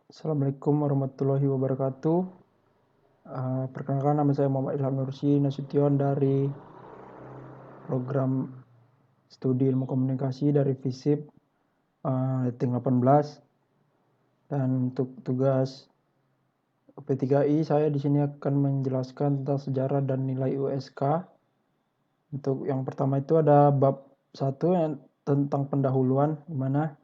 Assalamualaikum warahmatullahi wabarakatuh. Perkenalkan, nama saya Muhammad Ilham Nursi Nasution dari program studi ilmu komunikasi dari FISIP Letting 18. Dan untuk tugas P3I, saya di sini akan menjelaskan tentang sejarah dan nilai USK. Untuk yang pertama itu ada bab 1 yang tentang pendahuluan, di mana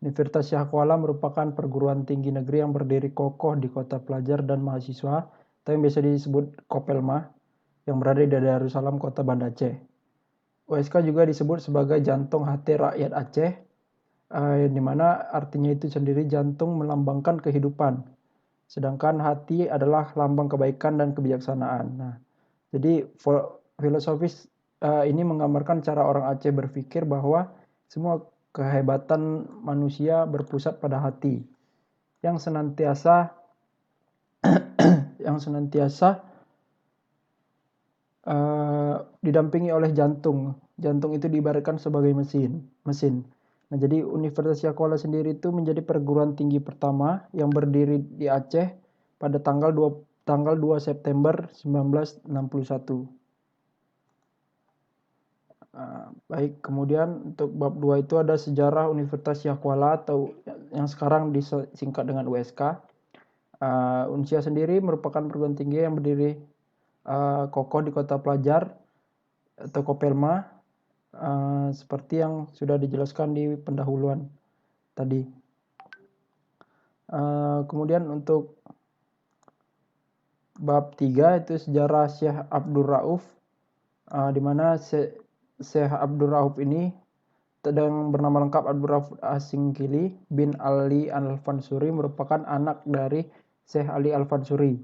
Universitas Syah Kuala merupakan perguruan tinggi negeri yang berdiri kokoh di kota pelajar dan mahasiswa, atau yang biasa disebut Kopelma, yang berada di Darussalam, kota Banda Aceh. USK juga disebut sebagai jantung hati rakyat Aceh, di mana artinya itu sendiri jantung melambangkan kehidupan, sedangkan hati adalah lambang kebaikan dan kebijaksanaan. Nah, jadi filosofis ini menggambarkan cara orang Aceh berpikir bahwa semua kehebatan manusia berpusat pada hati yang senantiasa didampingi oleh jantung. Jantung itu diibaratkan sebagai mesin. Nah, jadi Universitas Syah Kuala sendiri itu menjadi perguruan tinggi pertama yang berdiri di Aceh pada tanggal 2 September 1961. Baik, kemudian untuk bab 2 itu ada sejarah Universitas Syah Kuala atau yang sekarang disingkat dengan USK. Unsia sendiri merupakan perguruan tinggi yang berdiri kokoh di kota pelajar atau Kopelma, seperti yang sudah dijelaskan di pendahuluan tadi. Kemudian untuk bab 3 itu sejarah Syekh Abdul Rauf, di mana Syekh Abdul Rauf ini yang bernama lengkap Abdul Rauf Asingkili bin Ali Al-Fansuri merupakan anak dari Syekh Ali Al-Fansuri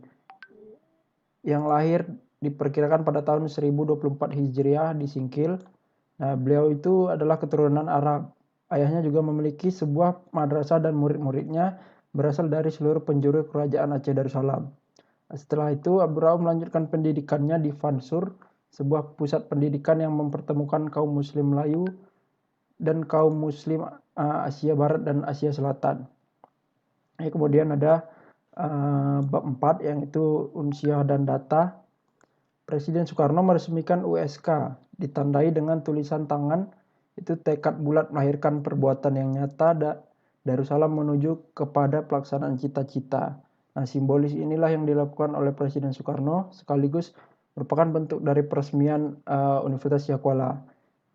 yang lahir diperkirakan pada tahun 1024 Hijriah di Singkil. Nah, beliau itu adalah keturunan Arab. Ayahnya juga memiliki sebuah madrasah dan murid-muridnya berasal dari seluruh penjuru kerajaan Aceh Darussalam. Setelah itu, Abdul Rauf melanjutkan pendidikannya di Fansur, sebuah pusat pendidikan yang mempertemukan kaum muslim Melayu dan kaum muslim Asia Barat dan Asia Selatan. Kemudian ada bab 4 yang itu unsiah dan data. Presiden Soekarno meresmikan USK ditandai dengan tulisan tangan, itu tekad bulat melahirkan perbuatan yang nyata, Darussalam menuju kepada pelaksanaan cita-cita. Nah, simbolis inilah yang dilakukan oleh Presiden Soekarno sekaligus merupakan bentuk dari peresmian Universitas Syah Kuala.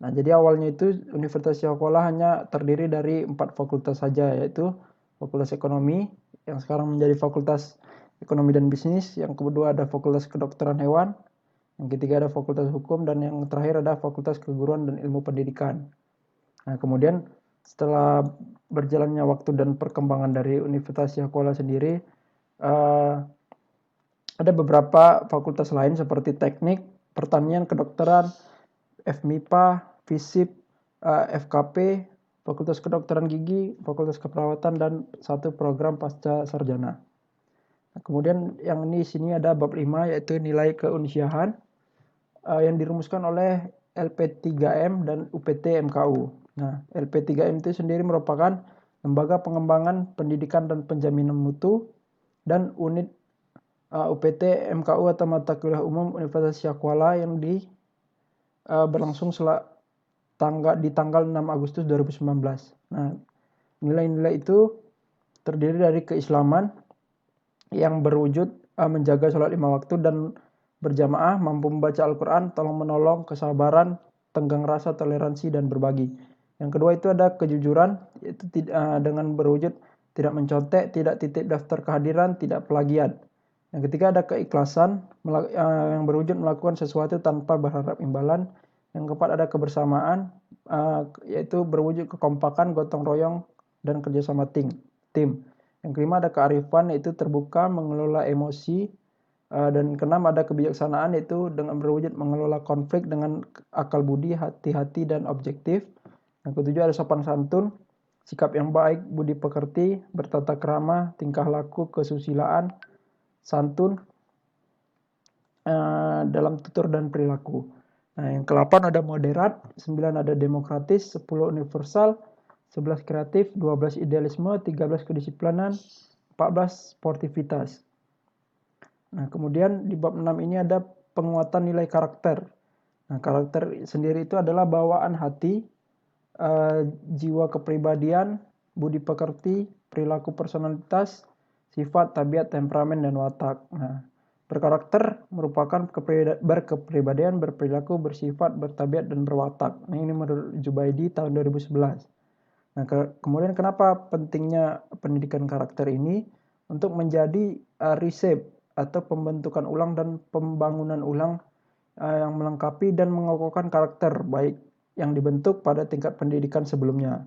Nah, jadi awalnya itu Universitas Syah Kuala hanya terdiri dari 4 fakultas saja, yaitu Fakultas Ekonomi yang sekarang menjadi Fakultas Ekonomi dan Bisnis, yang kedua ada Fakultas Kedokteran Hewan, yang ketiga ada Fakultas Hukum, dan yang terakhir ada Fakultas Keguruan dan Ilmu Pendidikan. Nah, kemudian setelah berjalannya waktu dan perkembangan dari Universitas Syah Kuala sendiri, ada beberapa fakultas lain seperti teknik, pertanian, kedokteran, FMIPA, FISIP, FKP, Fakultas Kedokteran Gigi, Fakultas Keperawatan, dan satu program pasca sarjana. Nah, kemudian yang ini sini ada bab 5 yaitu nilai keunsiahan yang dirumuskan oleh LP3M dan UPT MKU. Nah, LP3M itu sendiri merupakan lembaga pengembangan pendidikan dan penjaminan mutu, dan unit UPT MKU atau mata kuliah umum Universitas Syah Kuala yang berlangsung di tanggal 6 Agustus 2019. Nah, nilai-nilai itu terdiri dari keislaman yang berwujud menjaga sholat 5 waktu dan berjamaah, mampu membaca Al-Quran, tolong menolong, kesabaran, tenggang rasa, toleransi, dan berbagi. Yang kedua itu ada kejujuran, yaitu dengan berwujud tidak mencontek, tidak titip daftar kehadiran, tidak plagiat. Yang ketiga ada keikhlasan, yang berwujud melakukan sesuatu tanpa berharap imbalan. Yang keempat ada kebersamaan, yaitu berwujud kekompakan, gotong royong, dan kerjasama tim. Yang kelima ada kearifan, yaitu terbuka, mengelola emosi. Dan keenam ada kebijaksanaan, yaitu dengan berwujud mengelola konflik dengan akal budi, hati-hati, dan objektif. Yang ketujuh ada sopan santun, sikap yang baik, budi pekerti, bertata krama, tingkah laku, kesusilaan, santun dalam tutur dan perilaku. Nah, yang ke-8 ada moderat, 9 ada demokratis, 10 universal, 11 kreatif, 12 idealisme, 13 kedisiplinan, 14 sportivitas. Nah, kemudian di bab 6 ini ada penguatan nilai karakter. Nah, karakter sendiri itu adalah bawaan hati, jiwa kepribadian, budi pekerti, perilaku personalitas, sifat, tabiat, temperamen, dan watak. Nah, berkarakter merupakan berkepribadian, berperilaku, bersifat, bertabiat, dan berwatak. Nah, ini menurut Jubaidi tahun 2011. Nah, kemudian kenapa pentingnya pendidikan karakter ini? Untuk menjadi reshape atau pembentukan ulang dan pembangunan ulang yang melengkapi dan mengokohkan karakter baik yang dibentuk pada tingkat pendidikan sebelumnya.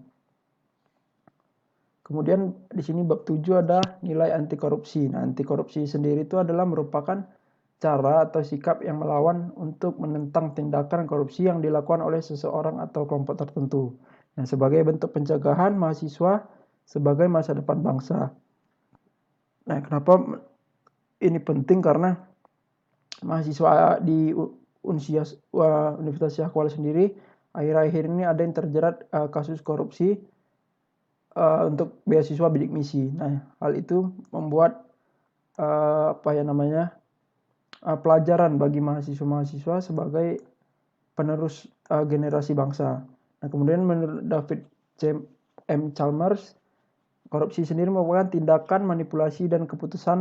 Kemudian di sini bab 7 ada nilai anti korupsi. Nah, anti korupsi sendiri itu adalah merupakan cara atau sikap yang melawan untuk menentang tindakan korupsi yang dilakukan oleh seseorang atau kelompok tertentu. Nah, sebagai bentuk pencegahan mahasiswa sebagai masa depan bangsa. Nah, kenapa ini penting? Karena mahasiswa di Universitas Syahkuala sendiri akhir-akhir ini ada yang terjerat kasus korupsi untuk beasiswa bidik misi. Nah, hal itu membuat pelajaran bagi mahasiswa-mahasiswa sebagai penerus generasi bangsa. Nah, kemudian menurut David M. Chalmers, korupsi sendiri merupakan tindakan manipulasi dan keputusan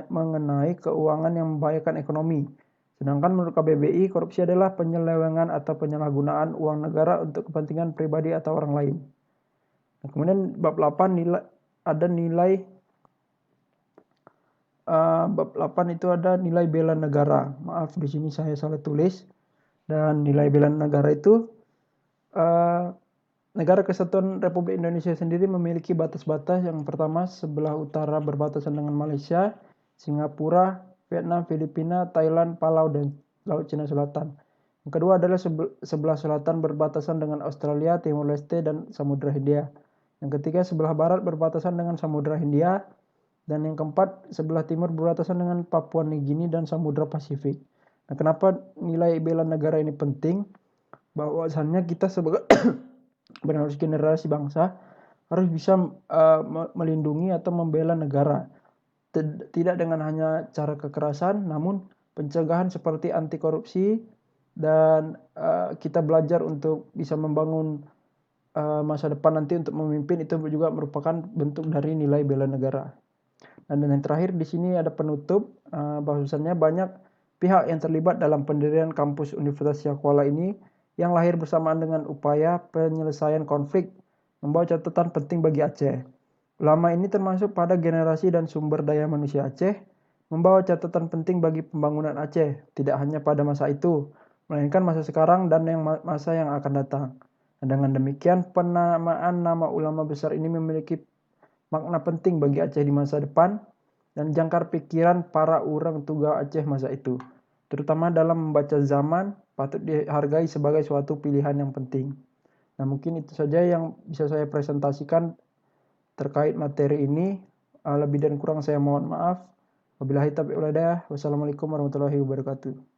mengenai keuangan yang membahayakan ekonomi. Sedangkan menurut KBBI, korupsi adalah penyelewengan atau penyalahgunaan uang negara untuk kepentingan pribadi atau orang lain. Nah, kemudian bab 8 bab 8 itu ada nilai bela negara. Maaf, di sini saya salah tulis. Dan nilai bela negara itu Negara Kesatuan Republik Indonesia sendiri memiliki batas-batas. Yang pertama, sebelah utara berbatasan dengan Malaysia, Singapura, Vietnam, Filipina, Thailand, Palau, dan Laut Cina Selatan. Yang kedua adalah sebelah selatan berbatasan dengan Australia, Timor Leste, dan Samudra Hindia. Yang ketiga, sebelah barat berbatasan dengan Samudra Hindia. Dan yang keempat, sebelah timur berbatasan dengan Papua Nugini dan Samudra Pasifik. Nah, kenapa nilai bela negara ini penting? Bahwasannya kita sebagai penerus generasi bangsa harus bisa melindungi atau membela negara. Tidak dengan hanya cara kekerasan, namun pencegahan seperti anti korupsi dan kita belajar untuk bisa membangun masa depan nanti untuk memimpin, itu juga merupakan bentuk dari nilai bela negara. Dan yang terakhir di sini ada penutup bahwasannya banyak pihak yang terlibat dalam pendirian kampus Universitas Syahkuala ini yang lahir bersamaan dengan upaya penyelesaian konflik, membawa catatan penting bagi Aceh. Ulama ini termasuk pada generasi dan sumber daya manusia Aceh, membawa catatan penting bagi pembangunan Aceh, tidak hanya pada masa itu, melainkan masa sekarang dan masa yang akan datang. Dan dengan demikian, penamaan nama ulama besar ini memiliki makna penting bagi Aceh di masa depan dan jangkar pikiran para orang tuga Aceh masa itu, terutama dalam membaca zaman, patut dihargai sebagai suatu pilihan yang penting. Nah, mungkin itu saja yang bisa saya presentasikan terkait materi ini. Lebih dan kurang saya mohon maaf. Wabillahi taufiq wal hidayah. Wassalamualaikum warahmatullahi wabarakatuh.